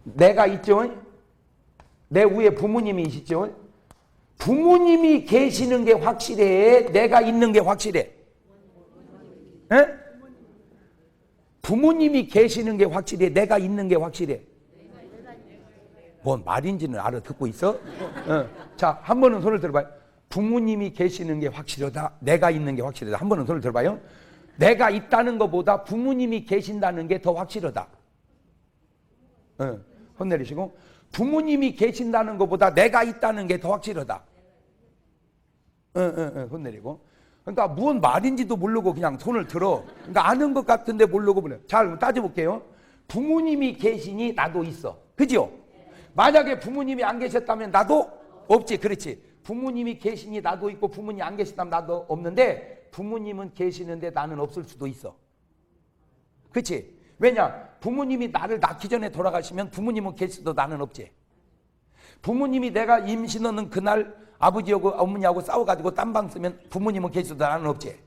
내가 있죠? 내 위에 부모님이 있죠? 부모님이 계시는 게 확실해? 내가 있는 게 확실해? 에? 부모님이 계시는 게 확실해? 내가 있는 게 확실해? 뭔 말인지는 알아듣고 있어? 자, 한 번은 손을 들어봐요. 부모님이 계시는 게 확실하다. 내가 있는 게 확실하다. 한 번은 손을 들어봐요. 내가 있다는 것보다 부모님이 계신다는 게 더 확실하다. 손 내리시고. 부모님이 계신다는 것보다 내가 있다는 게 더 확실하다. 손 내리고. 그러니까 무슨 말인지도 모르고 그냥 손을 들어. 그러니까 아는 것 같은데 모르고 보내. 잘 따져볼게요. 부모님이 계시니 나도 있어. 그죠? 만약에 부모님이 안 계셨다면 나도 없지. 그렇지. 부모님이 계시니 나도 있고 부모님이 안 계셨다면 나도 없는데 부모님은 계시는데 나는 없을 수도 있어. 그렇지? 왜냐? 부모님이 나를 낳기 전에 돌아가시면 부모님은 계시도 나는 없지. 부모님이 내가 임신하는 그날 아버지하고 어머니하고 싸워가지고 딴방 쓰면 부모님은 계시도 나는 없지.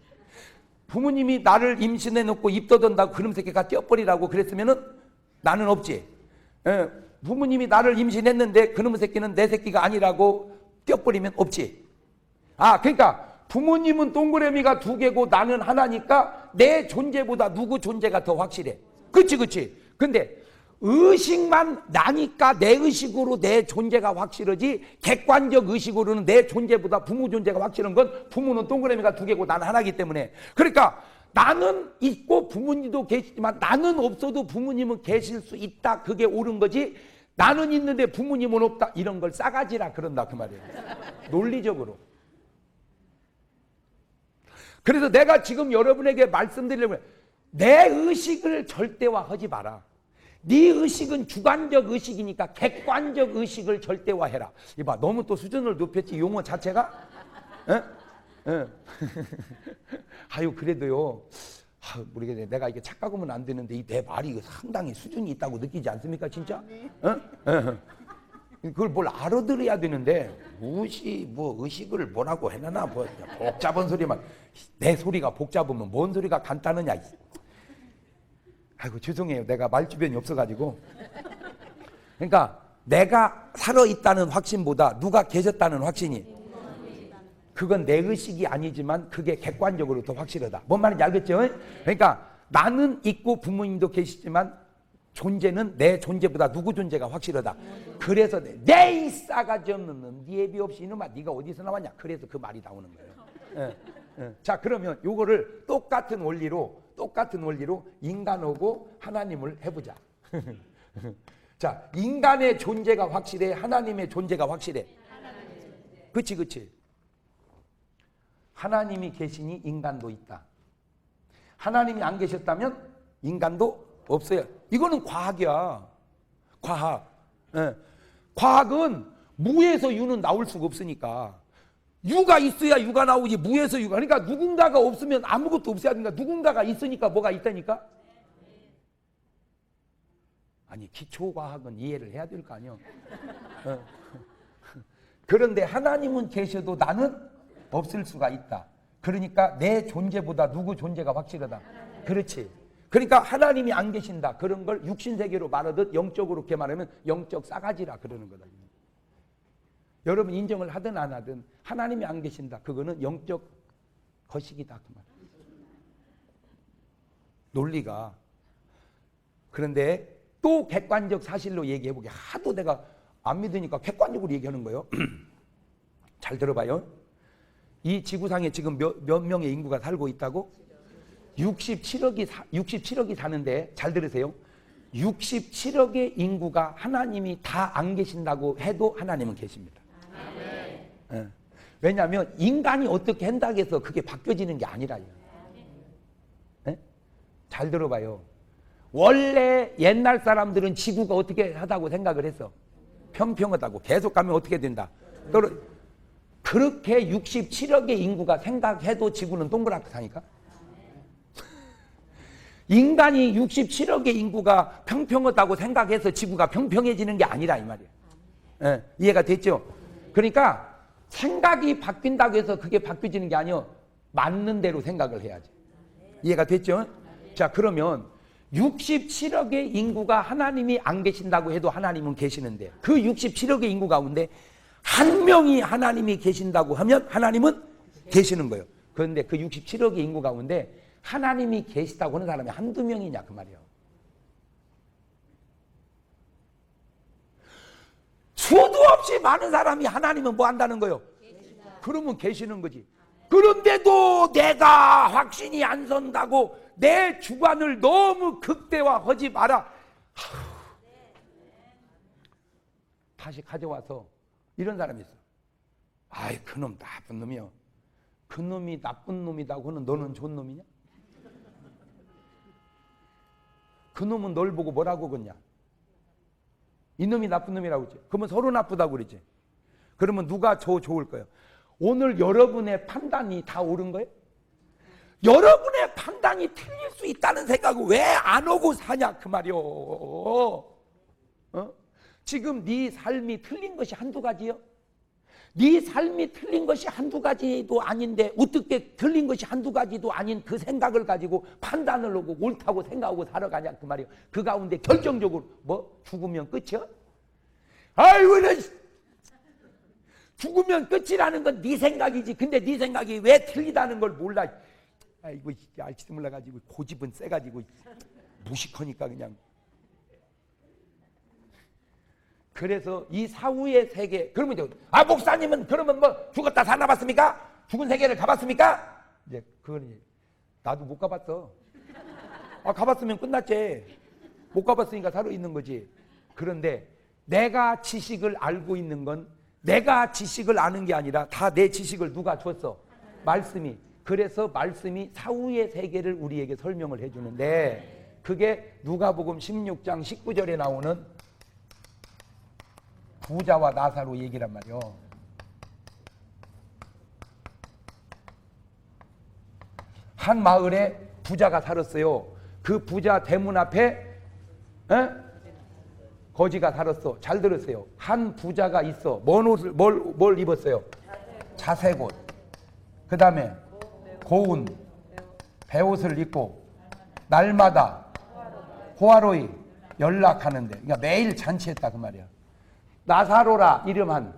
부모님이 나를 임신해 놓고 입 떠든다고 그놈 새끼가 떼어버리라고 그랬으면은 나는 없지. 부모님이 나를 임신했는데 그놈 새끼는 내 새끼가 아니라고 떼어버리면 없지. 아, 그러니까 부모님은 동그라미가 두 개고 나는 하나니까 내 존재보다 누구 존재가 더 확실해. 그치, 그치. 근데 의식만 나니까 내 의식으로 내 존재가 확실하지 객관적 의식으로는 내 존재보다 부모 존재가 확실한 건 부모는 동그라미가 두 개고 나는 하나이기 때문에. 그러니까 나는 있고 부모님도 계시지만 나는 없어도 부모님은 계실 수 있다. 그게 옳은 거지. 나는 있는데 부모님은 없다. 이런 걸 싸가지라 그런다 그 말이에요. 논리적으로. 그래서 내가 지금 여러분에게 말씀드리려면 내 의식을 절대화하지 마라. 네 의식은 주관적 의식이니까 객관적 의식을 절대화해라. 이봐, 너무 또 수준을 높였지 용어 자체가? 아유, 그래도요. 모르겠네. 내가 이게 착각하면 안 되는데 이 내 말이 상당히 수준이 있다고 느끼지 않습니까, 진짜? 그걸 뭘 알아들어야 되는데 무시 뭐 의식을 뭐라고 해놔나 뭐 복잡한 소리만. 내 소리가 복잡하면 뭔 소리가 간단하냐. 아이고, 죄송해요. 내가 말주변이 없어가지고. 그러니까 내가 살아있다는 확신보다 누가 계셨다는 확신이, 그건 내 의식이 아니지만 그게 객관적으로 더 확실하다. 뭔 말인지 알겠죠? 그러니까 나는 있고 부모님도 계시지만 존재는 내 존재보다 누구 존재가 확실하다. 그래서 내 싸가지 없는 놈, 네 애비 없이 이놈아 네가 어디서 나왔냐. 그래서 그 말이 나오는 거예요. 자, 그러면 요거를 똑같은 원리로 인간하고 하나님을 해보자. 자, 인간의 존재가 확실해? 하나님의 존재가 확실해? 그치, 그치. 하나님이 계시니 인간도 있다. 하나님이 안 계셨다면 인간도 없어요. 이거는 과학이야. 과학. 과학은 무에서 유는 나올 수가 없으니까. 유가 있어야 유가 나오지, 무에서 유가. 그러니까 누군가가 없으면 아무것도 없어야 되니까 누군가가 있으니까 뭐가 있다니까? 아니, 기초과학은 이해를 해야 될 거 아니야. 그런데 하나님은 계셔도 나는 없을 수가 있다. 그러니까 내 존재보다 누구 존재가 확실하다. 그렇지. 그러니까 하나님이 안 계신다. 그런 걸 육신세계로 말하듯 영적으로 이렇게 말하면 영적 싸가지라 그러는 거다. 여러분 인정을 하든 안 하든 하나님이 안 계신다. 그거는 영적 거식이다. 그 말. 논리가. 그런데 또 객관적 사실로 얘기해보게. 하도 내가 안 믿으니까 객관적으로 얘기하는 거예요. 잘 들어봐요. 이 지구상에 지금 몇 명의 인구가 살고 있다고? 67억이 사는데 잘 들으세요. 67억의 인구가 하나님이 다 안 계신다고 해도 하나님은 계십니다. 왜냐하면 인간이 어떻게 한다고 해서 그게 바뀌어지는 게 아니라요. 잘 들어봐요. 원래 옛날 사람들은 지구가 어떻게 하다고 생각을 했어? 평평하다고. 계속 가면 어떻게 된다? 그렇게 67억의 인구가 생각해도 지구는 동그랗다니까? 인간이 67억의 인구가 평평하다고 생각해서 지구가 평평해지는 게 아니라 이 말이에요. 이해가 됐죠? 그러니까 생각이 바뀐다고 해서 그게 바뀌어지는 게 아니요. 맞는 대로 생각을 해야지. 이해가 됐죠? 자, 그러면 67억의 인구가 하나님이 안 계신다고 해도 하나님은 계시는데, 그 67억의 인구 가운데 한 명이 하나님이 계신다고 하면 하나님은 계시는 거예요. 그런데 그 67억의 인구 가운데 하나님이 계시다고 하는 사람이 한두 명이냐 그 말이에요. 수도 없이 많은 사람이 하나님은 뭐 한다는 거예요? 그러면 계시는 거지. 그런데도 내가 확신이 안 선다고 내 주관을 너무 극대화하지 마라. 다시 가져와서 이런 사람이 있어. 아이, 그놈 나쁜 놈이요. 그놈이 나쁜 놈이다고 하는 너는 좋은 놈이냐? 그놈은 널 보고 뭐라고 그러냐? 이놈이 나쁜 놈이라고 그러지. 그러면 서로 나쁘다고 그러지. 그러면 누가 좋을 거예요? 오늘 여러분의 판단이 다 옳은 거예요? 여러분의 판단이 틀릴 수 있다는 생각을 왜 안 하고 사냐 그 말이요. 지금 네 삶이 틀린 것이 한두 가지요? 네 삶이 틀린 것이 한두 가지도 아닌데 어떻게 틀린 것이 한두 가지도 아닌 그 생각을 가지고 판단을 하고 옳다고 생각하고 살아가냐 그 말이요. 그 가운데 결정적으로 뭐 죽으면 끝이야? 아이고 죽으면 끝이라는 건 네 생각이지. 근데 네 생각이 왜 틀리다는 걸 몰라. 아이고 알지도 몰라가지고 고집은 세가지고 무식하니까 그냥. 그래서 이 사후의 세계, 그러면 이제 목사님은 그러면 뭐 죽었다 살아봤습니까? 죽은 세계를 가봤습니까? 이제 그건 나도 못 가봤어. 가봤으면 끝났지. 못 가봤으니까 살아 있는 거지. 그런데 내가 지식을 알고 있는 건 내가 지식을 아는 게 아니라 다 내 지식을 누가 줬어? 말씀이. 그래서 말씀이 사후의 세계를 우리에게 설명을 해주는데, 그게 누가복음 16장 19절에 나오는 부자와 나사로 얘기란 말이요. 한 마을에 부자가 살았어요. 그 부자 대문 앞에 거지가 살았어. 잘 들으세요. 한 부자가 있어. 뭘 입었어요? 자색 옷. 그 다음에 고운 배옷을 입고 날마다 호화로이 연락하는데, 그러니까 매일 잔치했다 그 말이야. 나사로라 이름한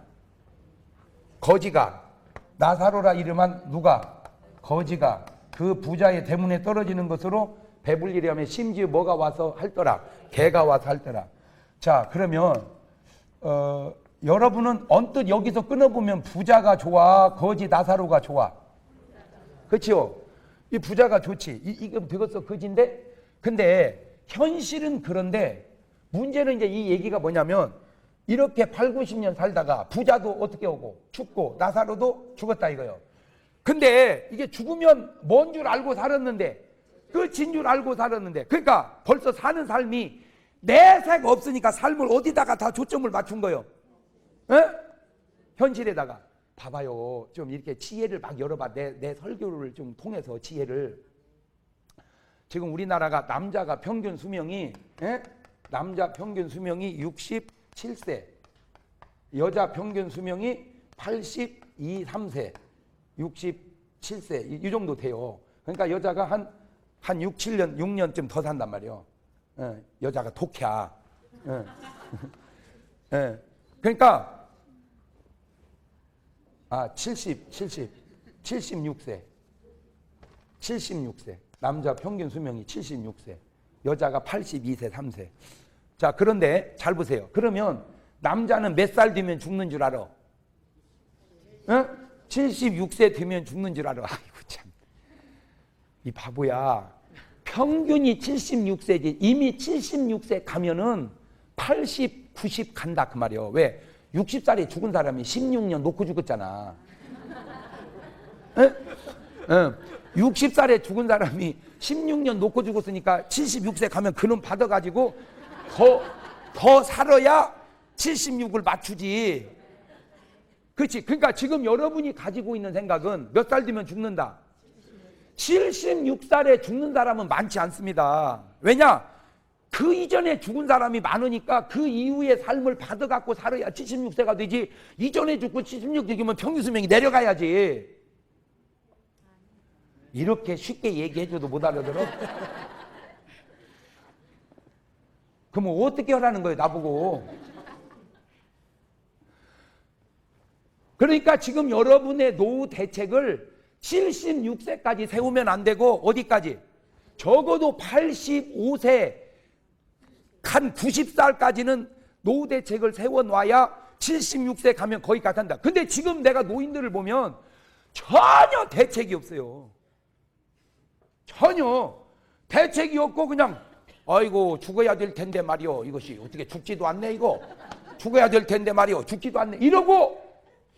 거지가, 나사로라 이름한 누가? 거지가 그 부자의 대문에 떨어지는 것으로 배불리려면 심지어 뭐가 와서 할더라? 개가 와서 할더라. 자, 그러면 여러분은 언뜻 여기서 끊어보면 부자가 좋아, 거지 나사로가 좋아? 그렇죠? 이 부자가 좋지. 이건 되겠어 거지인데. 근데 현실은 그런데 문제는 이제 이 얘기가 뭐냐면, 이렇게 8, 90년 살다가 부자도 어떻게 오고 죽고 나사로도 죽었다 이거요. 근데 이게 죽으면 뭔 줄 알고 살았는데, 끝인 줄 알고 살았는데, 그러니까 벌써 사는 삶이 내색 없으니까 삶을 어디다가 다 초점을 맞춘 거예요. 현실에다가. 봐봐요. 좀 이렇게 지혜를 막 열어봐. 내 설교를 좀 통해서 지혜를. 지금 우리나라가 남자가 평균 수명이 남자 평균 수명이 67세, 여자 평균 수명이 82, 3세, 67세 이 정도 돼요. 그러니까 여자가 한 6, 7년, 6년쯤 더 산단 말이에요. 여자가 독해야. 그러니까 76세. 남자 평균 수명이 76세, 여자가 82세, 3세. 자, 그런데 잘 보세요. 그러면 남자는 몇 살 되면 죽는 줄 알아? 76세 되면 죽는 줄 알아. 아이고 참, 이 바보야. 평균이 76세지. 이미 76세 가면은 80, 90 간다 그 말이에요. 왜? 60살에 죽은 사람이 16년 놓고 죽었잖아. 60살에 죽은 사람이 16년 놓고 죽었으니까 76세 가면 그놈 받아가지고 더 살아야 76을 맞추지. 그렇지. 그러니까 지금 여러분이 가지고 있는 생각은 몇 살 되면 죽는다. 76살에 죽는 사람은 많지 않습니다. 왜냐? 그 이전에 죽은 사람이 많으니까 그 이후의 삶을 받아갖고 살아야 76세가 되지. 이전에 죽고 76 죽으면 평균 수명이 내려가야지. 이렇게 쉽게 얘기해줘도 못 알아들어? 그러면 어떻게 하라는 거예요, 나보고? 그러니까 지금 여러분의 노후 대책을 76세까지 세우면 안 되고 어디까지? 적어도 85세, 한 90살까지는 노후 대책을 세워놔야 76세 가면 거기까지 한다. 근데 지금 내가 노인들을 보면 전혀 대책이 없어요. 전혀 대책이 없고 그냥 아이고 죽어야 될 텐데 말이요. 이것이 어떻게 죽지도 않네 이거. 죽어야 될 텐데 말이요. 죽지도 않네. 이러고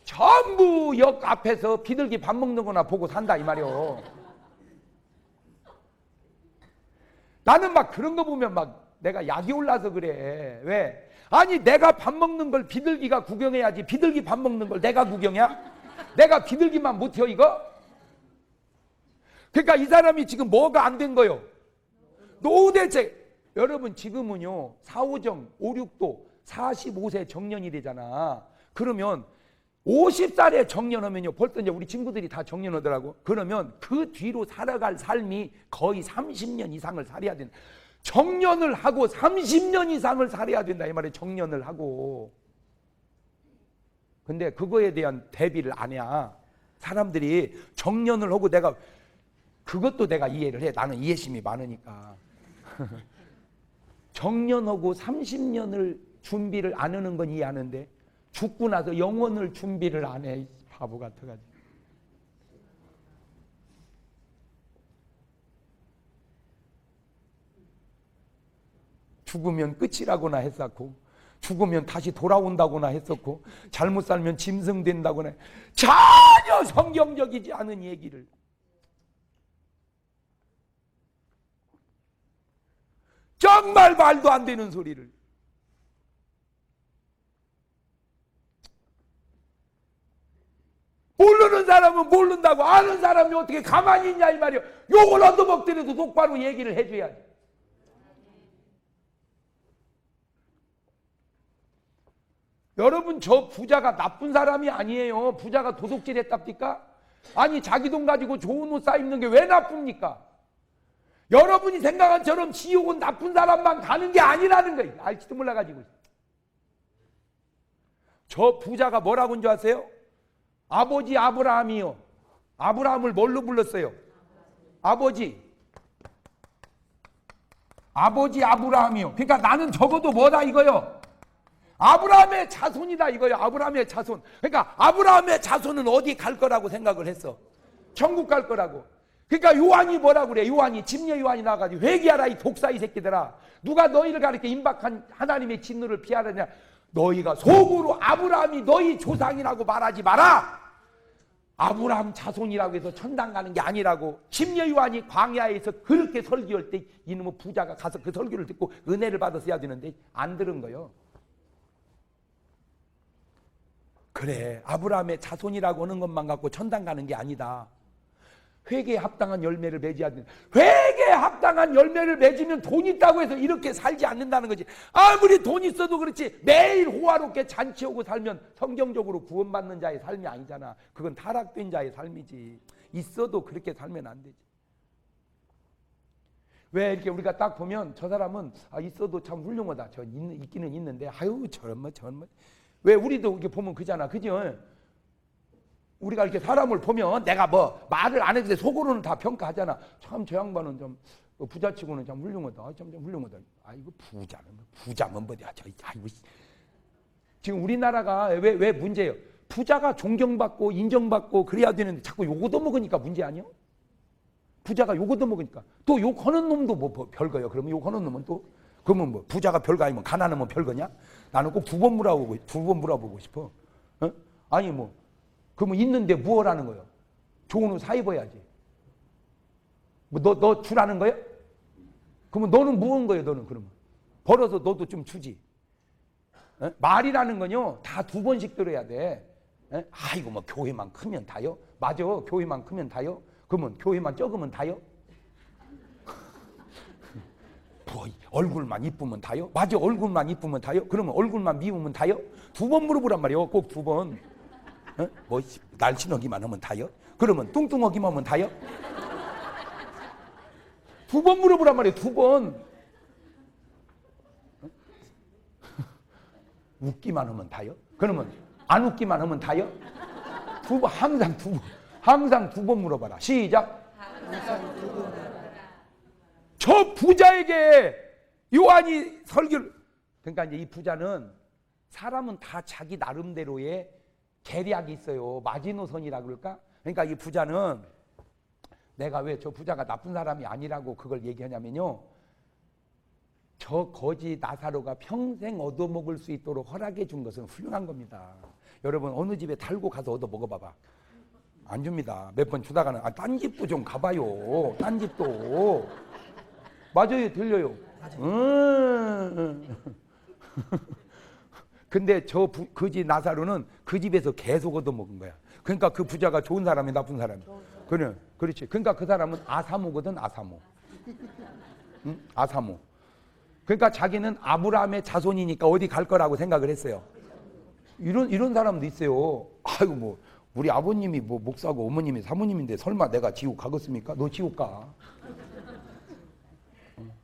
전부 역 앞에서 비둘기 밥 먹는 거나 보고 산다 이 말이요. 나는 막 그런 거 보면 막 내가 약이 올라서 그래. 왜? 아니 내가 밥 먹는 걸 비둘기가 구경해야지. 비둘기 밥 먹는 걸 내가 구경이야? 내가 비둘기만 못해요 이거? 그러니까 이 사람이 지금 뭐가 안 된 거요? 노후 대책. 여러분 지금은요 4, 5정, 5, 6도 45세 정년이 되잖아. 그러면 50살에 정년하면요 벌써 이제 우리 친구들이 다 정년하더라고. 그러면 그 뒤로 살아갈 삶이 거의 30년 이상을 살아야 된다. 정년을 하고 30년 이상을 살아야 된다 이 말이에요. 정년을 하고. 근데 그거에 대한 대비를 안 해. 사람들이 정년을 하고 내가 그것도 내가 이해를 해. 나는 이해심이 많으니까. 정년하고 30년을 준비를 안 하는 건 이해하는데 죽고 나서 영원을 준비를 안 해. 바보 같아가지고. 죽으면 끝이라고나 했었고 죽으면 다시 돌아온다고나 했었고 잘못 살면 짐승된다고나 전혀 성경적이지 않은 얘기를. 정말 말도 안 되는 소리를. 모르는 사람은 모른다고 아는 사람이 어떻게 가만히 있냐 이 말이야. 욕을 얻어먹더라도 똑바로 얘기를 해줘야지. 여러분 저 부자가 나쁜 사람이 아니에요. 부자가 도둑질 했답니까? 아니 자기 돈 가지고 좋은 옷 사입는 게 왜 나쁩니까? 여러분이 생각한 처럼 지옥은 나쁜 사람만 가는 게 아니라는 거예요. 알지도 몰라가지고. 저 부자가 뭐라고 한 줄 아세요? 아버지 아브라함이요. 아브라함을 뭘로 불렀어요? 아버지 아브라함이요. 그러니까 나는 적어도 뭐다 이거요? 아브라함의 자손이다 이거예요. 아브라함의 자손. 그러니까 아브라함의 자손은 어디 갈 거라고 생각을 했어? 천국 갈 거라고. 그러니까 요한이 뭐라고 그래? 요한이 침례 요한이 나와가지고 회개하라 이 독사 이 새끼들아. 누가 너희를 가르쳐 임박한 하나님의 진노를 피하느냐? 너희가 속으로 아브라함이 너희 조상이라고 말하지 마라. 아브라함 자손이라고 해서 천당 가는 게 아니라고. 침례 요한이 광야에서 그렇게 설교할 때 이놈의 부자가 가서 그 설교를 듣고 은혜를 받았어야 되는데 안 들은 거예요. 그래 아브라함의 자손이라고 하는 것만 갖고 천당 가는 게 아니다. 회개에 합당한 열매를 맺어야 된다. 회개에 합당한 열매를 맺으면 돈 있다고 해서 이렇게 살지 않는다는 거지. 아무리 돈 있어도 그렇지 매일 호화롭게 잔치하고 살면 성경적으로 구원받는 자의 삶이 아니잖아. 그건 타락된 자의 삶이지. 있어도 그렇게 살면 안 되지. 왜 이렇게 우리가 딱 보면 저 사람은 있어도 참 훌륭하다. 저 있기는 있는데 아유 저런 뭐 왜 우리도 이렇게 보면 그잖아. 그죠? 우리가 이렇게 사람을 보면 내가 뭐 말을 안 해도 속으로는 다 평가하잖아. 참 저 양반은 좀 부자치고는 참 훌륭하다. 좀 훌륭하다. 아이고 부자면 뭐야. 아이고. 지금 우리나라가 왜 문제예요? 부자가 존경받고 인정받고 그래야 되는데 자꾸 요거도 먹으니까 문제 아니야? 부자가 요거도 먹으니까 또 욕하는 놈도 뭐 별거예요. 그러면 욕하는 놈은 또 그러면 뭐 부자가 별거 아니면 가난하면 별거냐? 나는 꼭 두 번 물어보고 싶어. 어? 아니 뭐 그러면 있는데 무엇하는 거예요? 좋은 옷 사 입어야지. 뭐 너 주라는 거야? 그러면 너는 무언 거예요? 너는 그러면 벌어서 너도 좀 주지. 에? 말이라는 건요 다 두 번씩 들어야 돼. 에? 아이고 뭐 교회만 크면 다요? 맞아 교회만 크면 다요? 그러면 교회만 적으면 다요? 뭐 얼굴만 이쁘면 다요? 맞아 얼굴만 이쁘면 다요? 그러면 얼굴만 미우면 다요? 두 번 물어보란 말이에요. 꼭 두 번. 어? 뭐 날씬하기만 하면 다요? 그러면 뚱뚱하기만 하면 다요? 두 번 물어보란 말이에요. 두 번. 어? 웃기만 하면 다요? 그러면 안 웃기만 하면 다요? 항상 두 번 물어봐라. 시작. 저 부자에게 요한이 설교를, 그러니까 이제 이 부자는, 사람은 다 자기 나름대로의 계략이 있어요. 마지노선이라 그럴까? 그러니까 이 부자는, 내가 왜 저 부자가 나쁜 사람이 아니라고 그걸 얘기하냐면요, 저 거지 나사로가 평생 얻어먹을 수 있도록 허락해 준 것은 훌륭한 겁니다. 여러분 어느 집에 달고 가서 얻어 먹어봐봐. 안 줍니다. 몇 번 주다가는 딴 집도 좀 가봐요. 딴 집도. 맞아요. 들려요. 근데 저 거지 나사로는 그 집에서 계속 얻어먹은 거야. 그러니까 그 부자가 좋은 사람이 나쁜 사람이. 그래, 그렇지. 그러니까 그 사람은 아사모거든. 아사모. 응? 아사모. 그러니까 자기는 아브라함의 자손이니까 어디 갈 거라고 생각을 했어요. 이런 사람도 있어요. 아이고 뭐 우리 아버님이 뭐 목사고 어머님이 사모님인데 설마 내가 지옥 가겠습니까? 너 지옥 가.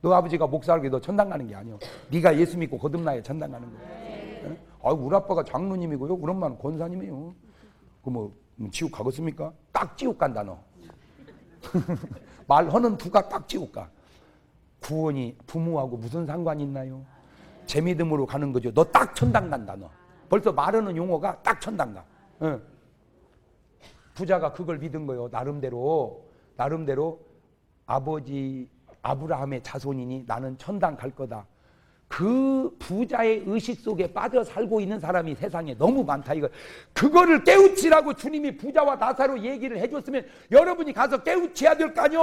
너 아버지가 목사하게 너 천당 가는 게 아니야. 네가 예수 믿고 거듭나야 천당 가는 거야. 아이고 우리 아빠가 장로님이고요. 우리 엄마는 권사님이에요. 그럼 뭐 지옥 가겠습니까? 딱 지옥 간다 너. 말하는 두가 딱 지옥 가. 구원이 부모하고 무슨 상관이 있나요? 제 믿음으로 가는 거죠. 너 딱 천당 간다 너. 벌써 말하는 용어가 딱 천당 가. 응. 부자가 그걸 믿은 거예요. 나름대로 아버지 아브라함의 자손이니 나는 천당 갈 거다. 그 부자의 의식 속에 빠져 살고 있는 사람이 세상에 너무 많다 이거. 그거를 깨우치라고 주님이 부자와 나사로 얘기를 해줬으면 여러분이 가서 깨우쳐야 될 거 아니요.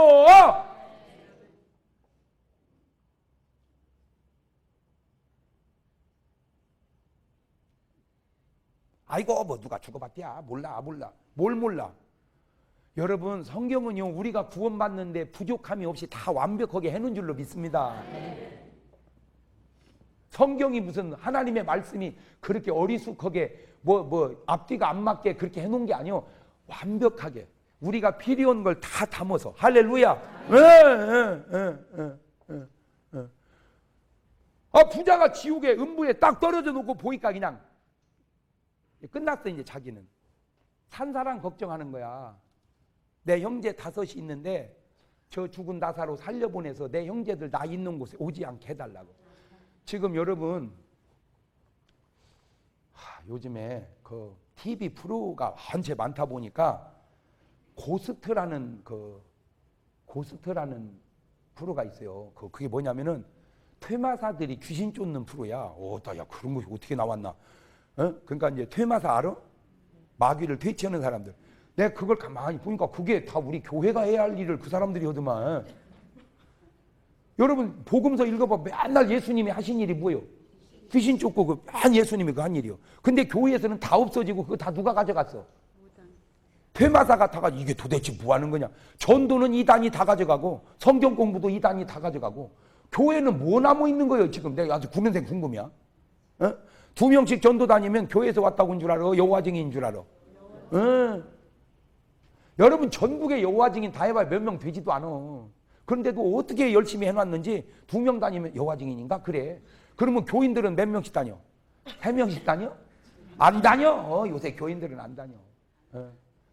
아이고 뭐 누가 죽어봤대야. 몰라. 뭘 몰라. 여러분 성경은요 우리가 구원받는데 부족함이 없이 다 완벽하게 해놓은 줄로 믿습니다. 성경이 무슨 하나님의 말씀이 그렇게 어리숙하게 뭐 앞뒤가 안 맞게 그렇게 해놓은 게 아니요. 완벽하게 우리가 필요한 걸 다 담아서. 할렐루야. 부자가 지옥에 음부에 딱 떨어져 놓고 보니까 그냥 끝났어. 이제 자기는 산 사람 걱정하는 거야. 내 형제 5이 있는데 저 죽은 나사로 살려보내서 내 형제들 나 있는 곳에 오지 않게 해달라고. 지금 여러분 요즘에 그 TV 프로가 한채 많다 보니까 고스트라는 프로가 있어요. 그게 뭐냐면은 퇴마사들이 귀신 쫓는 프로야. 야 그런 것이 어떻게 나왔나? 그러니까 이제 퇴마사 알아? 마귀를 퇴치하는 사람들. 내가 그걸 가만히 보니까 그게 다 우리 교회가 해야 할 일을 그 사람들이 하더만. 여러분 복음서 읽어봐. 맨날 예수님이 하신 일이 뭐예요? 귀신 쫓고 한 예수님이 그 한 일이요. 근데 교회에서는 다 없어지고 그거 다 누가 가져갔어? 퇴마사가 다 가지고. 이게 도대체 뭐 하는 거냐? 전도는 이단이 다 가져가고 성경 공부도 이단이 다 가져가고 교회는 뭐 남아 있는 거예요 지금? 내가 아주 구면생 궁금이야. 2명씩 전도 다니면 교회에서 왔다고 온 줄 알아? 여호와 증인인 줄 알아? 여러분 전국에 여호와 증인 다 해봐야 몇 명 되지도 않아. 그런데도 어떻게 열심히 해놨는지 2명 다니면 여호와 증인인가? 그래. 그러면 교인들은 몇 명씩 다녀? 3명씩 다녀? 안 다녀. 요새 교인들은 안 다녀.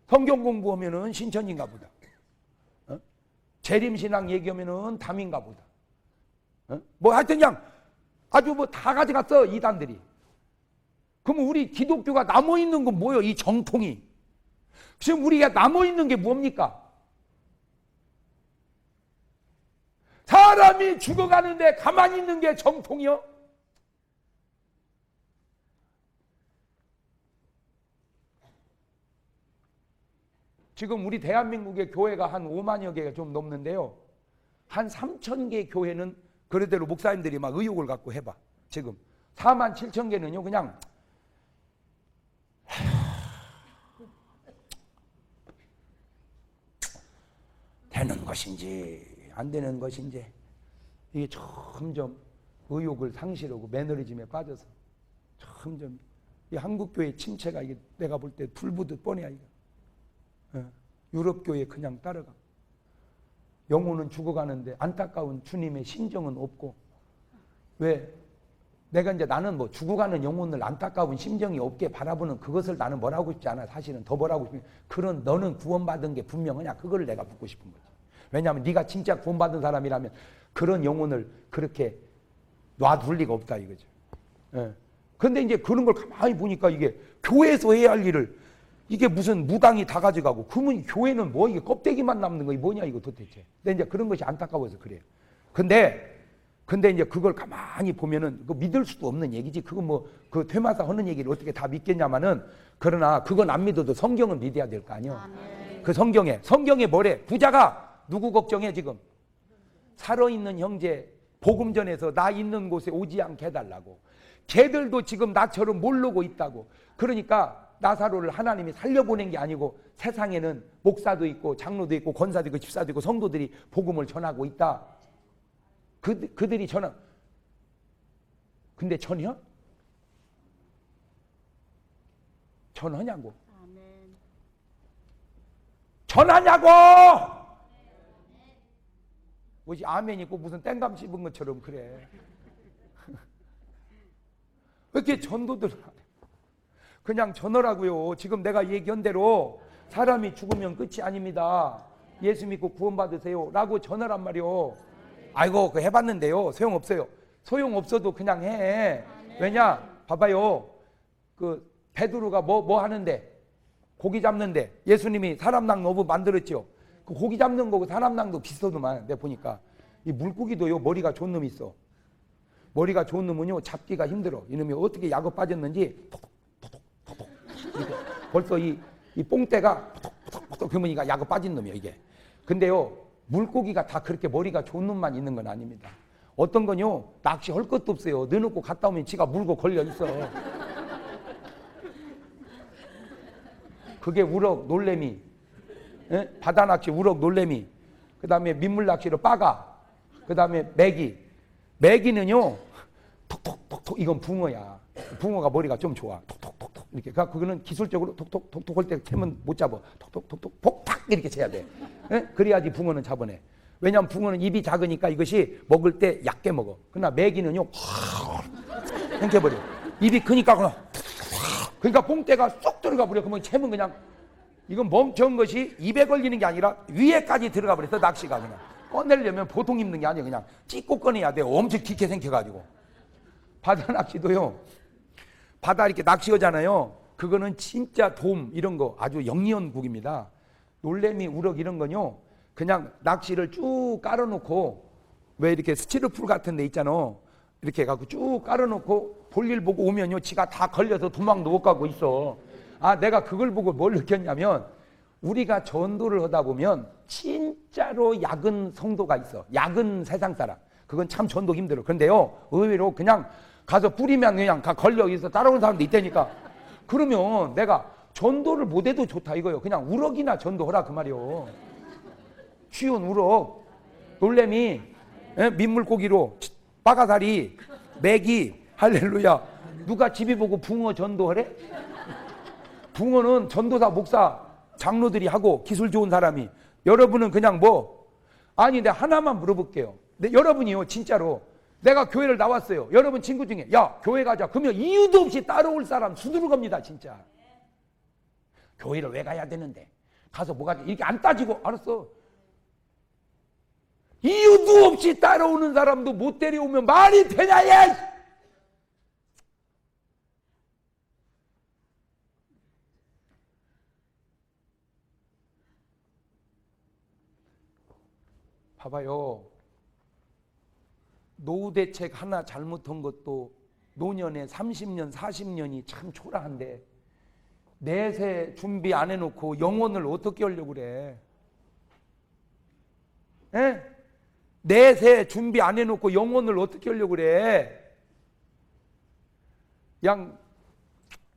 성경 공부하면은 신천인가 보다. 재림신앙 얘기하면은 담인가 보다. 뭐 하여튼 그냥 아주 뭐 다 가져갔어 이단들이. 그럼 우리 기독교가 남아있는 건 뭐예요? 이 정통이. 지금 우리가 남아있는 게 뭡니까? 사람이 죽어가는데 가만히 있는 게 정통이요? 지금 우리 대한민국의 교회가 한 5만여 개가 좀 넘는데요. 한 3,000개 교회는 그래대로 목사님들이 막 의욕을 갖고 해봐. 지금 4만 7천 개는요 그냥 되는 것인지 안 되는 것인지 이게 점점 의욕을 상실하고 매너리즘에 빠져서 점점 이 한국교회 침체가 이게 내가 볼 때 불보듯 뻔해야 이거. 유럽교회 그냥 따라가. 영혼은 죽어가는데 안타까운 주님의 심정은 없고. 왜? 내가 이제 나는 뭐 죽어가는 영혼을 안타까운 심정이 없게 바라보는 그것을 나는 뭘 하고 싶지 않아. 사실은 더 뭘 하고 싶은 그런 너는 구원받은 게 분명하냐 그걸 내가 묻고 싶은 거지. 왜냐하면 네가 진짜 구원받은 사람이라면 그런 영혼을 그렇게 놔둘 리가 없다 이거죠. 예. 근데 이제 그런 걸 가만히 보니까 이게 교회에서 해야 할 일을 이게 무슨 무당이 다 가져가고 그러면 교회는 뭐 이게 껍데기만 남는 거 뭐냐 이거 도대체. 근데 이제 그런 것이 안타까워서 그래요. 근데 이제 그걸 가만히 보면은 그 믿을 수도 없는 얘기지. 그거 뭐 그 퇴마사 하는 얘기를 어떻게 다 믿겠냐마는 그러나 그건 안 믿어도 성경은 믿어야 될 거 아니요. 그 성경에 뭐래? 부자가 누구 걱정해 지금? 살아있는 형제 복음 전에서 나 있는 곳에 오지 않게 해달라고. 걔들도 지금 나처럼 모르고 있다고. 그러니까 나사로를 하나님이 살려보낸 게 아니고 세상에는 목사도 있고 장로도 있고 권사도 있고 집사도 있고 성도들이 복음을 전하고 있다. 그들이 전하. 근데 전혀? 전하냐고. 전하냐고. 뭐지 아멘 있고 무슨 땡감 씹은 것처럼 그래. 왜 이렇게 전도들 그냥 전하라고요. 지금 내가 얘기한 대로 사람이 죽으면 끝이 아닙니다. 예수 믿고 구원받으세요 라고 전하란 말이요. 아이고 그 해봤는데요 소용없어요. 소용없어도 그냥 해. 왜냐 봐봐요. 그 베드로가 뭐 하는데 고기 잡는데 예수님이 사람낭 어부 만들었죠. 그 고기 잡는 거고 사람낭도 비슷하더만. 내가 보니까 이 물고기도요 머리가 좋은 놈이 있어. 머리가 좋은 놈은요 잡기가 힘들어. 이놈이 어떻게 약을 빠졌는지 톡톡톡톡 이렇게 벌써 이 뽕대가 톡톡톡 그러면 이가 약을 빠진 놈이야 이게. 근데요 물고기가 다 그렇게 머리가 좋은 놈만 있는 건 아닙니다. 어떤 건요 낚시할 것도 없어요. 넣어놓고 갔다 오면 지가 물고 걸려 있어. 그게 우럭, 놀래미, 예? 바다 낚시 우럭, 놀래미. 그 다음에 민물 낚시로 빠가. 그 다음에 메기는요 톡톡톡톡 이건 붕어야. 붕어가 머리가 좀 좋아. 톡톡톡톡 이렇게. 그거는 기술적으로 톡톡톡톡 할 때 채면 못 잡아. 톡톡톡톡 폭탁 이렇게 채야 돼. 예? 그래야지 붕어는 잡아내. 왜냐하면 붕어는 입이 작으니까 이것이 먹을 때 얕게 먹어. 그러나 메기는요 이렇게 버려. 입이 크니까 그러니까 뽕대가 쏙 들어가 버려. 그러면 채면 그냥 이건 멍청한 것이 입에 걸리는 게 아니라 위에까지 들어가 버렸어. 낚시가 그냥 꺼내려면 보통 입는 게 아니야. 그냥 찢고 꺼내야 돼. 엄청 깊게 생겨가지고. 바다 낚시도요 바다 이렇게 낚시하잖아요. 그거는 진짜 돔 이런 거 아주 영리한 국입니다. 놀래미 우럭 이런 건요 그냥 낚시를 쭉 깔아놓고 왜 이렇게 스티로풀 같은 데 있잖아. 이렇게 해갖고 쭉 깔아놓고 볼일 보고 오면요 지가 다 걸려서 도망도 못 가고 있어. 아 내가 그걸 보고 뭘 느꼈냐면 우리가 전도를 하다 보면 진짜로 약은 성도가 있어. 약은 세상 사람. 그건 참 전도 힘들어. 그런데요 의외로 그냥 가서 뿌리면 그냥 걸려 있어. 따라오는 사람도 있다니까. 그러면 내가 전도를 못해도 좋다 이거요. 그냥 우럭이나 전도하라 그 말이요. 쉬운 우럭, 놀래미, 민물고기로 빠가사리, 메기, 할렐루야. 누가 집이 보고 붕어 전도하래? 붕어는 전도사, 목사, 장로들이 하고 기술 좋은 사람이. 여러분은 그냥 뭐? 아니 내가 하나만 물어볼게요. 근데 여러분이요 진짜로 내가 교회를 나왔어요. 여러분 친구 중에 야 교회 가자. 그러면 이유도 없이 따라올 사람 수두룩 겁니다 진짜. 교회를 왜 가야 되는데? 가서 뭐가 이렇게 안 따지고 알았어. 이유도 없이 따라오는 사람도 못 데려오면 말이 되냐 얘! 봐봐요. 노후 대책 하나 잘못한 것도 노년에 30년 40년이 참 초라한데 내세 준비 안 해놓고 영혼을 어떻게 하려고 그래? 에? 내세 준비 안 해놓고 영혼을 어떻게 하려고 그래? 그냥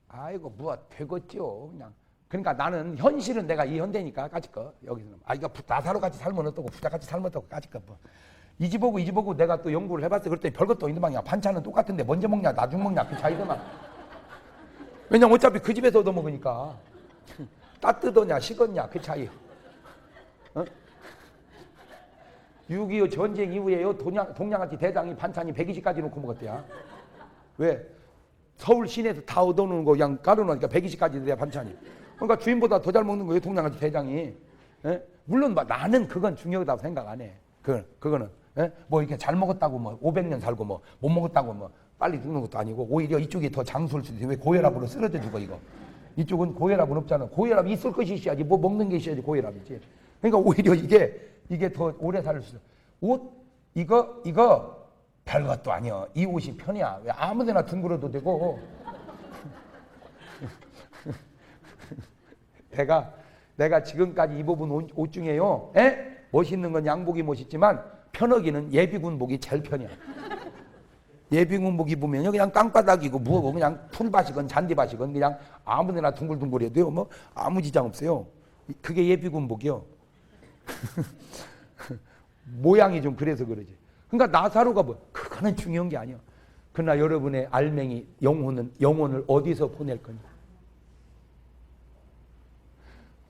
아이고 뭐 되겠죠 그냥. 그러니까 나는 현실은 내가 이현대니까 까짓거 여기서는 이거 나사로 같이 살면 어떠고 부자같이 살면 어떠고 까짓거 뭐 이 집 오고 내가 또 연구를 해봤어. 그랬더니 별것도 있는 방이야. 반찬은 똑같은데 먼저 먹냐 나중 먹냐 그 차이더만. 왜냐면 어차피 그 집에서 얻어먹으니까. 따뜻하냐 식었냐 그 차이. 어? 6.25 전쟁 이후에요 동양아치 대장이 반찬이 120가지 놓고 먹었대야. 왜? 서울 시내에서 다 얻어놓는 거 그냥 깔아놓으니까 120가지 돼야 반찬이. 그러니까 주인보다 더 잘 먹는 거예요, 동양아지 대장이. 예? 물론 나는 그건 중요하다고 생각 안 해. 그거는. 예? 뭐 이렇게 잘 먹었다고 뭐 500년 살고 뭐 못 먹었다고 뭐 빨리 죽는 것도 아니고 오히려 이쪽이 더 장수일 수도 있어. 왜 고혈압으로 쓰러져 죽어 이거. 이쪽은 고혈압은 없잖아. 고혈압이 있을 것이 있어야지. 뭐 먹는 게 있어야지 고혈압이지. 그러니까 오히려 이게 더 오래 살 수 있어. 옷 이거 별것도 아니야. 이 옷이 편이야. 왜 아무데나 둥그러도 되고. 내가 지금까지 입어본 옷 중에요. 멋있는 건 양복이 멋있지만 편하기는 예비군복이 제일 편이야. 예비군복 입으면 그냥 땅바닥이고 뭐고 그냥 풀밭이건 잔디밭이건 그냥 아무데나 둥글둥글해도 돼요. 뭐 아무 지장 없어요. 그게 예비군복이요. 모양이 좀 그래서 그러지. 그러니까 나사로가 뭐 그거는 중요한 게 아니야. 그러나 여러분의 알맹이 영혼을 어디서 보낼 거냐.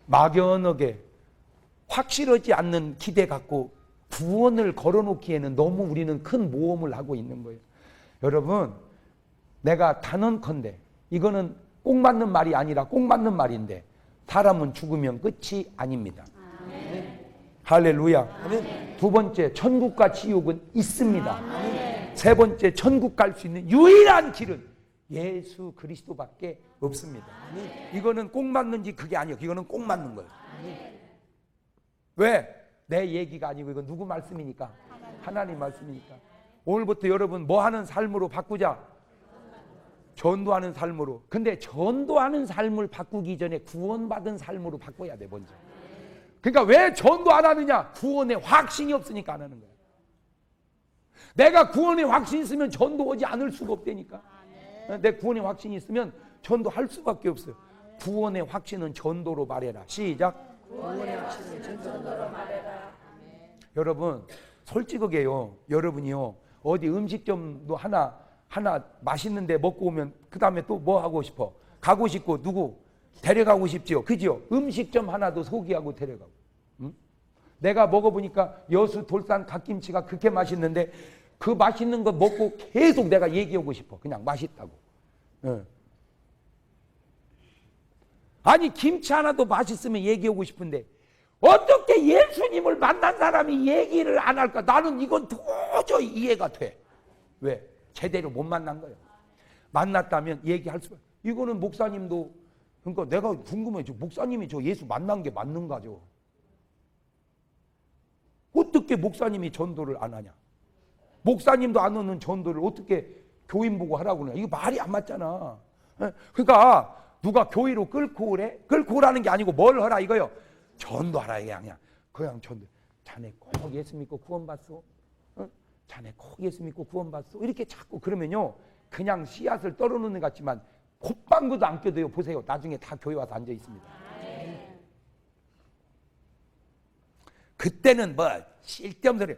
막연하게 확실하지 않는 기대 갖고 구원을 걸어놓기에는 너무 우리는 큰 모험을 하고 있는 거예요. 여러분, 내가 단언컨대 이거는 꼭 맞는 말이 아니라 꼭 맞는 말인데 사람은 죽으면 끝이 아닙니다. 아멘. 할렐루야. 아멘. 두 번째, 천국과 지옥은 있습니다. 아멘. 세 번째, 천국 갈 수 있는 유일한 길은 예수 그리스도밖에 없습니다. 아멘. 이거는 꼭 맞는지 그게 아니에요. 이거는 꼭 맞는 거예요. 아멘. 왜? 내 얘기가 아니고 이건 누구 말씀이니까? 하나님 말씀이니까. 오늘부터 여러분 뭐 하는 삶으로 바꾸자? 전도하는 삶으로. 근데 전도하는 삶을 바꾸기 전에 구원받은 삶으로 바꿔야 돼 먼저. 그러니까 왜 전도 안 하느냐? 구원의 확신이 없으니까 안 하는 거야. 내가 구원의 확신이 있으면 전도하지 않을 수가 없다니까. 내 구원의 확신이 있으면 전도할 수밖에 없어요. 구원의 확신은 전도로 말해라. 시작. 구원의 확신은 전도로 말해라. 여러분 솔직하게요. 여러분이요. 어디 음식점도 하나 맛있는 데 먹고 오면 그 다음에 또 뭐 하고 싶어? 가고 싶고 누구? 데려가고 싶지요. 그죠? 음식점 하나도 소개하고 데려가고. 응? 내가 먹어보니까 여수 돌산 갓김치가 그렇게 맛있는데 그 맛있는 거 먹고 계속 내가 얘기하고 싶어. 그냥 맛있다고. 응. 아니 김치 하나도 맛있으면 얘기하고 싶은데 어떻게 예수님을 만난 사람이 얘기를 안 할까? 나는 이건 도저히 이해가 돼. 왜? 제대로 못 만난 거예요. 만났다면 얘기할 수가. 이거는 목사님도 그러니까 내가 궁금해. 목사님이 저 예수 만난 게 맞는가죠? 어떻게 목사님이 전도를 안 하냐? 목사님도 안 하는 전도를 어떻게 교인 보고 하라고 그러냐? 이거 말이 안 맞잖아. 그러니까 누가 교회로 끌고 오래? 끌고 오라는 게 아니고 뭘 하라 이거요. 전도하라 이게 그냥 전도. 자네 꼭 예수 믿고 구원받소? 자네 꼭 예수 믿고 구원받소? 이렇게 자꾸 그러면요 그냥 씨앗을 떨어놓는 것 같지만 콧방구도 안 껴도요. 보세요. 나중에 다 교회 와서 앉아 있습니다. 그때는 뭐 쓸데없는 소리.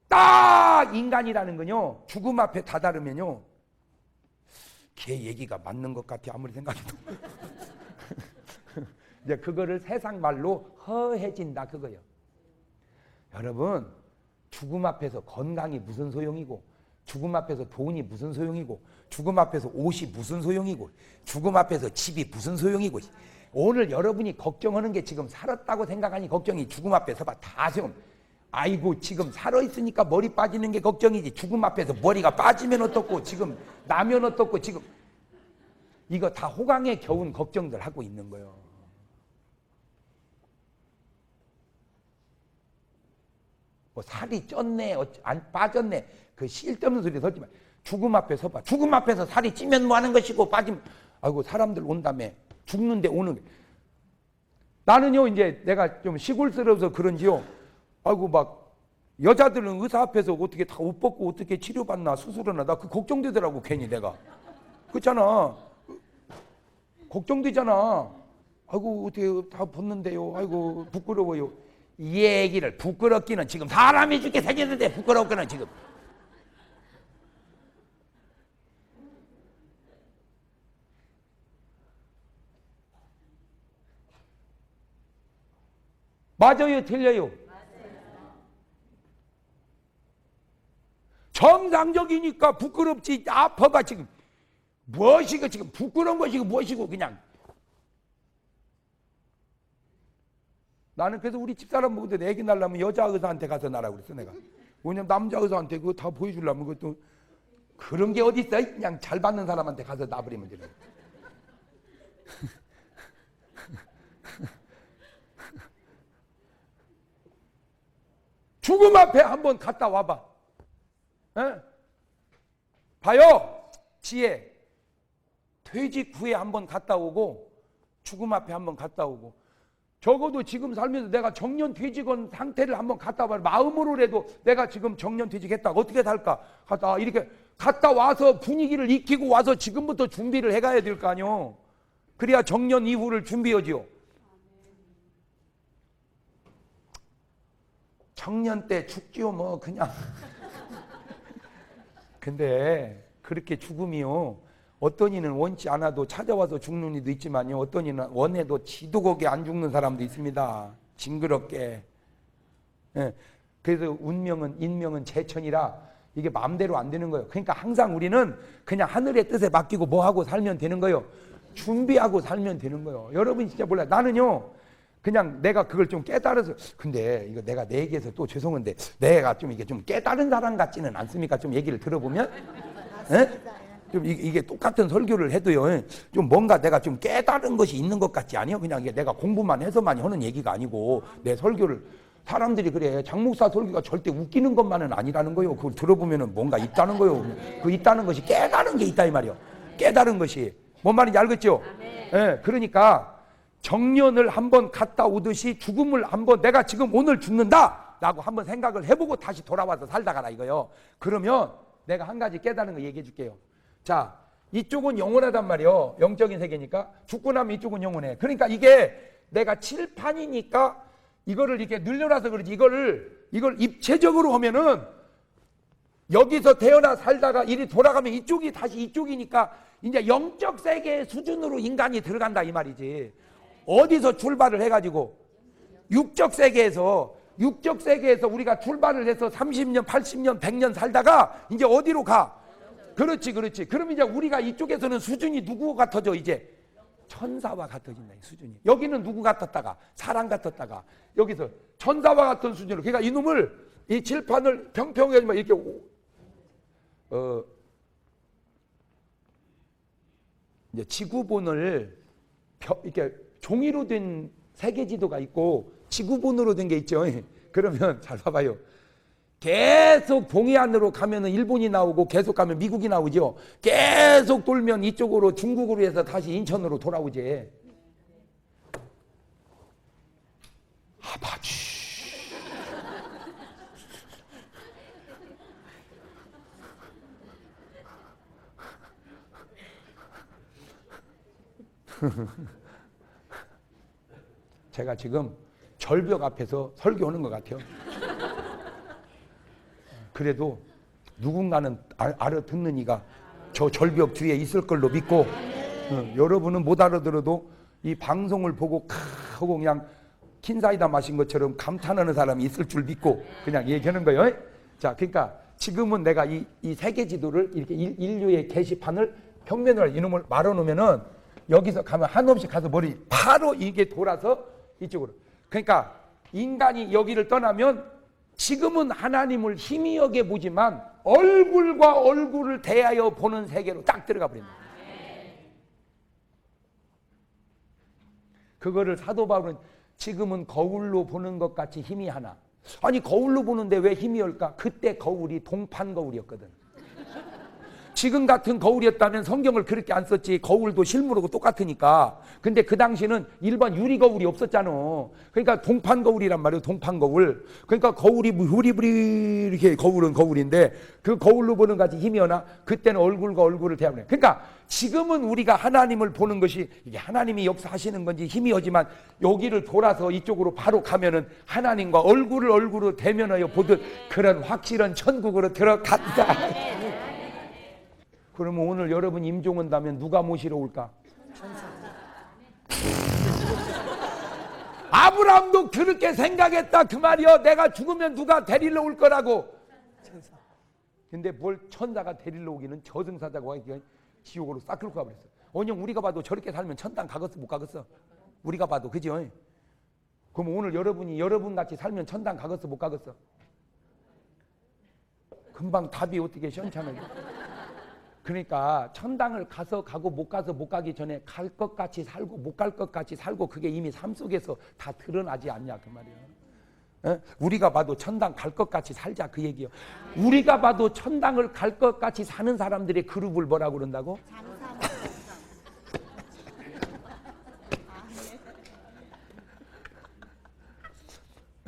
딱 인간이라는 건요 죽음 앞에 다다르면요 걔 얘기가 맞는 것 같아 아무리 생각해도. 이제 그거를 세상 말로 허해진다 그거요. 여러분 죽음 앞에서 건강이 무슨 소용이고 죽음 앞에서 돈이 무슨 소용이고 죽음 앞에서 옷이 무슨 소용이고 죽음 앞에서 집이 무슨 소용이고 오늘 여러분이 걱정하는 게 지금 살았다고 생각하니 걱정이 죽음 앞에서 봐 다 소용. 아이고 지금 살아있으니까 머리 빠지는 게 걱정이지 죽음 앞에서 머리가 빠지면 어떻고 지금 나면 어떻고 지금 이거 다 호강에 겨운 걱정들 하고 있는 거예요. 뭐 살이 쪘네 안 빠졌네 그 쓸데없는 소리 설지 마. 죽음 앞에 서봐. 죽음 앞에서 살이 찌면 뭐 하는 것이고 빠지면 아이고 사람들 온다며 죽는데 오는 게. 나는요 이제 내가 좀 시골스러워서 그런지요 아이고 막 여자들은 의사 앞에서 어떻게 다 옷 벗고 어떻게 치료받나 수술하나 나 그 걱정되더라고 괜히 내가. 그렇잖아. 걱정되잖아. 아이고 어떻게 다 벗는데요. 아이고 부끄러워요. 이 얘기를 부끄럽기는 지금 사람이 죽게 생겼는데 부끄럽기는 지금. 맞아요 틀려요? 정상적이니까 부끄럽지 아파봐 지금. 무엇이고 지금 부끄러운 것이고 무엇이고 그냥. 나는 그래서 우리 집사람 보고도 애기 낳으려면 여자 의사한테 가서 낳으라고 그랬어 내가. 왜냐면 남자 의사한테 그거 다 보여주려면 그것도 그런 게 어디 있어? 그냥 잘 받는 사람한테 가서 놔버리면 되는. 죽음 앞에 한번 갔다 와봐. 에? 봐요. 지혜. 퇴직 후에 한번 갔다 오고 죽음 앞에 한번 갔다 오고 적어도 지금 살면서 내가 정년 퇴직원 상태를 한번 갔다 와봐. 마음으로라도 내가 지금 정년 퇴직했다. 어떻게 살까? 이렇게 갔다 와서 분위기를 익히고 와서 지금부터 준비를 해가야 될 거 아니요. 그래야 정년 이후를 준비하지요. 청년 때 죽지요 뭐 그냥. 근데 그렇게 죽음이요. 어떤 이는 원치 않아도 찾아와서 죽는 이도 있지만요. 어떤 이는 원해도 지도곡에 안 죽는 사람도 있습니다. 징그럽게. 예. 그래서 인명은 제천이라 이게 마음대로 안 되는 거예요. 그러니까 항상 우리는 그냥 하늘의 뜻에 맡기고 뭐하고 살면 되는 거예요. 준비하고 살면 되는 거예요. 여러분 진짜 몰라요. 나는요. 그냥 내가 그걸 좀 깨달아서 근데 이거 내가 내 얘기해서 또 죄송한데 내가 좀 이게 좀 깨달은 사람 같지는 않습니까? 좀 얘기를 들어보면 예? 좀 이게 똑같은 설교를 해도요 좀 뭔가 내가 좀 깨달은 것이 있는 것 같지 않아요? 그냥 이게 내가 공부만 해서만 하는 얘기가 아니고 내 설교를 사람들이 그래 장 목사 설교가 절대 웃기는 것만은 아니라는 거예요. 그걸 들어보면은 뭔가 있다는 거예요. 그 있다는 것이 깨달은 게 있다 이 말이에요. 깨달은 것이 뭔 말인지 알겠죠? 예, 그러니까 정년을 한번 갔다 오듯이 죽음을 한번 내가 지금 오늘 죽는다 라고 한번 생각을 해보고 다시 돌아와서 살다 가라 이거요. 그러면 내가 한 가지 깨달은 거 얘기해 줄게요. 자, 이쪽은 영원하단 말이요. 영적인 세계니까 죽고 나면 이쪽은 영원해. 그러니까 이게 내가 칠판이니까 이거를 이렇게 늘려놔서 그러지 이걸 입체적으로 하면은 여기서 태어나 살다가 이리 돌아가면 이쪽이 다시 이쪽이니까 이제 영적 세계의 수준으로 인간이 들어간다 이 말이지. 어디서 출발을 해가지고 육적 세계에서 우리가 출발을 해서 30년, 80년, 100년 살다가 이제 어디로 가? 그렇지. 그럼 이제 우리가 이쪽에서는 수준이 누구 같아져 이제? 천사와 같아진다 이 수준이. 여기는 누구 같았다가 사람 같았다가 여기서 천사와 같은 수준으로. 그러니까 이놈을 이 칠판을 평평하게 이렇게 이제 지구본을 이렇게 종이로 된 세계 지도가 있고 지구본으로 된 게 있죠. 그러면 잘 봐봐요. 계속 동해안으로 가면은 일본이 나오고 계속 가면 미국이 나오죠. 계속 돌면 이쪽으로 중국으로 해서 다시 인천으로 돌아오지. 아바지. 제가 지금 절벽 앞에서 설교하는 것 같아요. 그래도 누군가는 알아듣는 이가 저 절벽 뒤에 있을 걸로 믿고 여러분은 못 알아들어도 이 방송을 보고 하고 그냥 킨사이다 마신 것처럼 감탄하는 사람이 있을 줄 믿고 그냥 얘기하는 거예요. 자, 그러니까 지금은 내가 이 세계 지도를 이렇게 인류의 게시판을 평면으로 이놈을 말아놓으면은 여기서 가면 한없이 가서 머리 바로 이게 돌아서 이쪽으로. 그러니까 인간이 여기를 떠나면 지금은 하나님을 희미 여겨 보지만 얼굴과 얼굴을 대하여 보는 세계로 딱 들어가 버린다. 그거를 사도 바울은 지금은 거울로 보는 것 같이 희미하나. 아니 거울로 보는데 왜 희미할까? 그때 거울이 동판 거울이었거든. 지금 같은 거울이었다면 성경을 그렇게 안 썼지. 거울도 실물하고 똑같으니까. 근데 그 당시는 일반 유리 거울이 없었잖아. 그러니까 동판 거울이란 말이에요. 동판 거울. 그러니까 거울이 후리부리 이렇게 거울은 거울인데 그 거울로 보는 같이 힘이 오나? 그때는 얼굴과 얼굴을 대하는. 그러니까 지금은 우리가 하나님을 보는 것이 이게 하나님이 역사하시는 건지 힘이 오지만 여기를 돌아서 이쪽으로 바로 가면은 하나님과 얼굴을 대면하여 보듯 그런 확실한 천국으로 들어갔다. 그러면 오늘 여러분 임종한다면 누가 모시러 올까? 천사. 아브라함도 그렇게 생각했다 그 말이요. 내가 죽으면 누가 데리러 올 거라고. 천사. 근데 뭘 천사가 데리러 오기는 저승사자고 하기가 지옥으로 싹 끌고 가버렸어. 원영 우리가 봐도 저렇게 살면 천당 가겠어 못 가겠어? 우리가 봐도 그죠? 그럼 오늘 여러분이 여러분 같이 살면 천당 가겠어 못 가겠어? 금방 답이 어떻게 시원찮아요? 그러니까 천당을 가서 가고 못 가서 못 가기 전에 갈 것 같이 살고 못 갈 것 같이 살고 그게 이미 삶 속에서 다 드러나지 않냐 그 말이에요. 에? 우리가 봐도 천당 갈 것 같이 살자 그 얘기요. 우리가 봐도 천당을 갈 것 같이 사는 사람들의 그룹을 뭐라고 그런다고?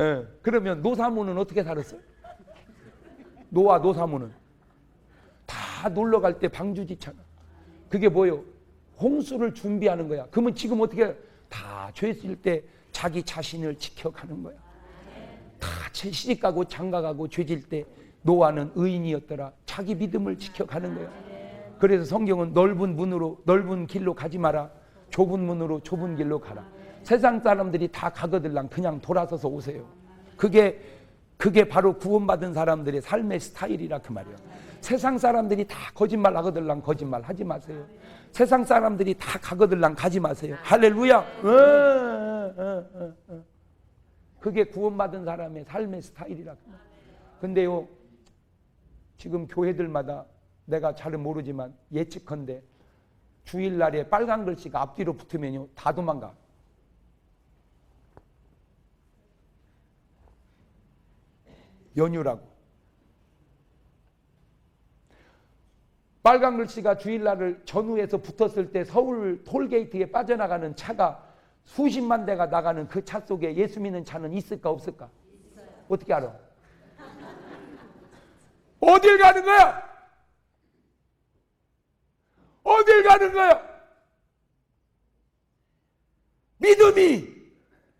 예, 그러면 노사모는 어떻게 살았어요? 노아 노사모는 다 놀러 갈 때 방주지잖아. 그게 뭐예요? 홍수를 준비하는 거야. 그러면 지금 어떻게 다 죄 쓸 때 자기 자신을 지켜가는 거야. 다 시집가고 장가가고 죄질 때 노아는 의인이었더라. 자기 믿음을 지켜가는 거야. 그래서 성경은 넓은 문으로 넓은 길로 가지 마라. 좁은 문으로 좁은 길로 가라. 세상 사람들이 다 가거들랑 그냥 돌아서서 오세요. 그게 바로 구원받은 사람들의 삶의 스타일이라 그 말이에요. 세상 사람들이 다 거짓말 하거들랑 거짓말 하지 마세요. 세상 사람들이 다 가거들랑 가지 마세요. 할렐루야. 그게 구원받은 사람의 삶의 스타일이라 그 말이에요. 근데요 지금 교회들마다 내가 잘은 모르지만 예측컨대 주일날에 빨간 글씨가 앞뒤로 붙으면요 다 도망가. 연휴라고. 빨간 글씨가 주일날을 전후에서 붙었을 때 서울 톨게이트에 빠져나가는 차가 수십만 대가 나가는 그 차 속에 예수 믿는 차는 있을까 없을까? 있어요. 어떻게 알아? 어딜 가는 거야? 어딜 가는 거야? 믿음이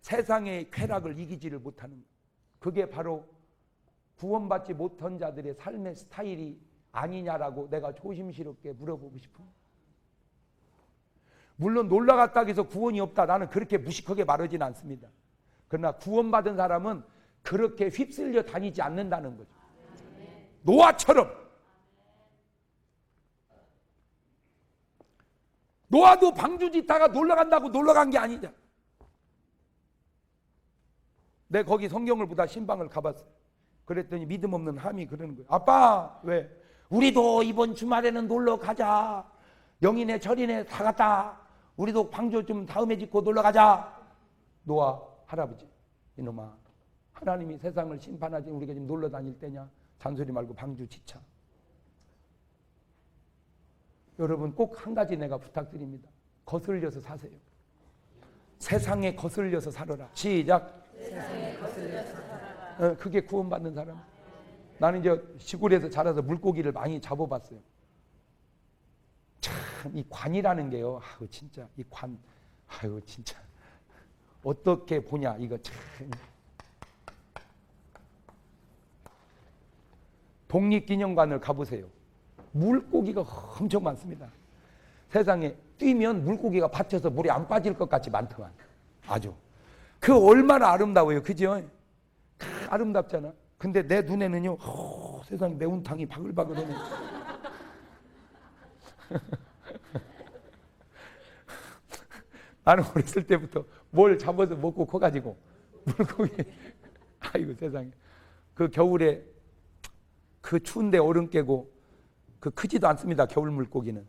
세상의 쾌락을 이기지를 못하는 거야. 그게 바로 구원받지 못한 자들의 삶의 스타일이 아니냐라고 내가 조심스럽게 물어보고 싶어요. 물론 놀러 갔다 해서 구원이 없다. 나는 그렇게 무식하게 말하지는 않습니다. 그러나 구원받은 사람은 그렇게 휩쓸려 다니지 않는다는 거죠. 노아처럼. 노아도 방주 짓다가 놀러 간다고 놀러 간 게 아니냐. 내 거기 성경을 보다 신방을 가봤어요. 그랬더니 믿음 없는 함이 그러는 거예요. 아빠 왜? 우리도 이번 주말에는 놀러 가자. 영인의 절인에 다 갔다. 우리도 방주 좀 다음에 짓고 놀러 가자. 노아 할아버지 이놈아 하나님이 세상을 심판하지 우리가 지금 놀러 다닐 때냐. 잔소리 말고 방주 짓자. 여러분 꼭 한 가지 내가 부탁드립니다. 거슬려서 사세요. 세상에 거슬려서 살아라. 시작. 세상에 거슬려서 살아라. 그게 구원받는 사람. 나는 이제 시골에서 자라서 물고기를 많이 잡아봤어요. 참 이 관이라는 게요. 아유 진짜 이 관. 아유 진짜 어떻게 보냐 이거 참. 독립기념관을 가보세요. 물고기가 엄청 많습니다. 세상에 뛰면 물고기가 받쳐서 물에 안 빠질 것 같이 많더만. 아주. 그 얼마나 아름다워요. 그죠? 아름답잖아. 근데 내 눈에는요. 세상에 매운탕이 바글바글하네. 나는 어렸을 때부터 뭘 잡아서 먹고 커가지고 물고기. 아이고 세상에. 그 겨울에 그 추운데 얼음 깨고 그 크지도 않습니다. 겨울 물고기는.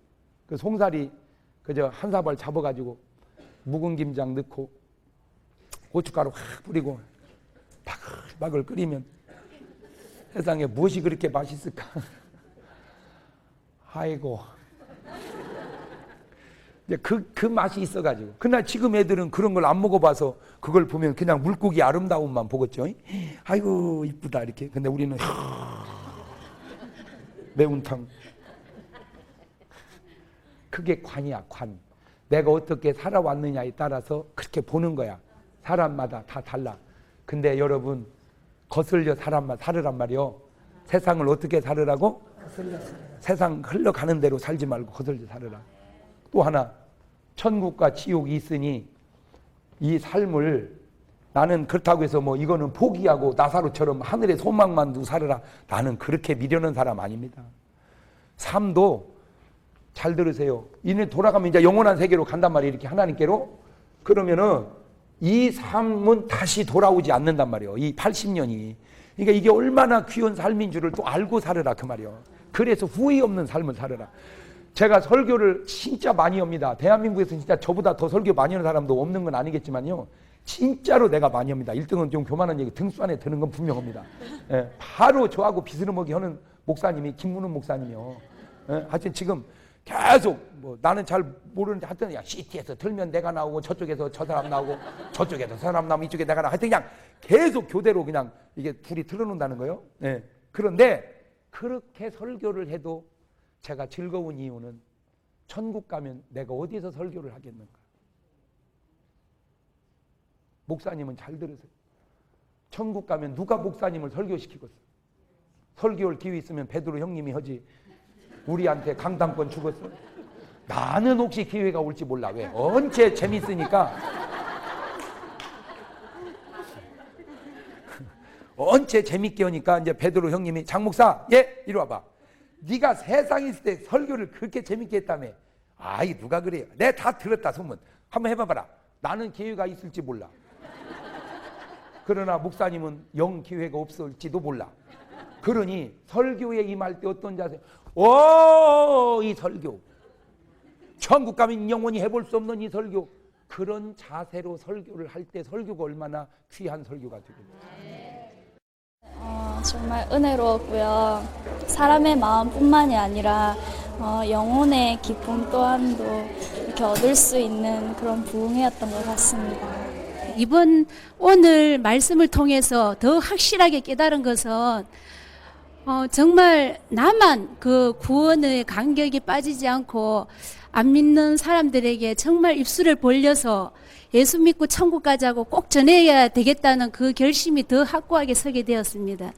그 송사리 그저 한 사발 잡아가지고 묵은 김장 넣고 고춧가루 확 뿌리고 바글바글 끓이면 세상에 무엇이 그렇게 맛있을까? 아이고. 이제 그 맛이 있어가지고. 그러나 지금 애들은 그런 걸 안 먹어봐서 그걸 보면 그냥 물고기 아름다움만 보겠죠. 아이고 이쁘다 이렇게. 근데 우리는 매운탕. 그게 관이야 관. 내가 어떻게 살아왔느냐에 따라서 그렇게 보는 거야. 사람마다 다 달라. 근데 여러분 거슬려 살으란 말이요. 세상을 어떻게 살으라고? 세상 흘러가는 대로 살지 말고 거슬려 살으라. 또 하나 천국과 지옥이 있으니 이 삶을 나는 그렇다고 해서 뭐 이거는 포기하고 나사로처럼 하늘의 소망만 두고 살아라. 나는 그렇게 미련한 사람 아닙니다. 삶도 잘 들으세요. 이는 돌아가면 이제 영원한 세계로 간단 말이에요. 이렇게 하나님께로. 그러면은 이 삶은 다시 돌아오지 않는단 말이에요. 이 80년이. 그러니까 이게 얼마나 귀한 삶인 줄을 또 알고 살으라 그 말이에요. 그래서 후회 없는 삶을 살으라. 제가 설교를 진짜 많이 합니다. 대한민국에서 진짜 저보다 더 설교 많이 하는 사람도 없는 건 아니겠지만요. 진짜로 내가 많이 합니다. 1등은 좀 교만한 얘기 등수 안에 드는 건 분명합니다. 예, 바로 저하고 비스름하게 하는 목사님이 김문훈 목사님이요. 예, 하여튼 지금 계속 뭐 나는 잘 모르는데 하여튼 야 CT에서 틀면 내가 나오고 저쪽에서 저 사람 나오고 저쪽에서 저 사람 나오면 이쪽에 내가 나오고 하여튼 그냥 계속 교대로 그냥 이게 둘이 틀어놓는다는 거예요. 예. 그런데 그렇게 설교를 해도 제가 즐거운 이유는 천국 가면 내가 어디서 설교를 하겠는가. 목사님은 잘 들으세요. 천국 가면 누가 목사님을 설교시키겠어. 설교할 기회 있으면 베드로 형님이 하지. 우리한테 강당권 주겠어. 나는 혹시 기회가 올지 몰라. 왜? 언제 재밌으니까. 언제 재밌게 하니까 이제 베드로 형님이 장 목사, 예, 이리 와봐. 네가 세상에 있을 때 설교를 그렇게 재밌게 했다며. 아이 누가 그래요? 내가 다 들었다 소문. 한번 해봐봐라. 나는 기회가 있을지 몰라. 그러나 목사님은 영 기회가 없을지도 몰라. 그러니 설교에 임할 때 어떤 자세? 오, 이 설교. 천국 가면 영원히 해볼 수 없는 이 설교. 그런 자세로 설교를 할 때 설교가 얼마나 귀한 설교가 되겠습니까? 정말 은혜로웠고요. 사람의 마음뿐만이 아니라 영혼의 기쁨 또한도 이렇게 얻을 수 있는 그런 부흥회였던 것 같습니다. 오늘 말씀을 통해서 더 확실하게 깨달은 것은 정말 나만 그 구원의 간격이 빠지지 않고 안 믿는 사람들에게 정말 입술을 벌려서 예수 믿고 천국 가자고 꼭 전해야 되겠다는 그 결심이 더 확고하게 서게 되었습니다.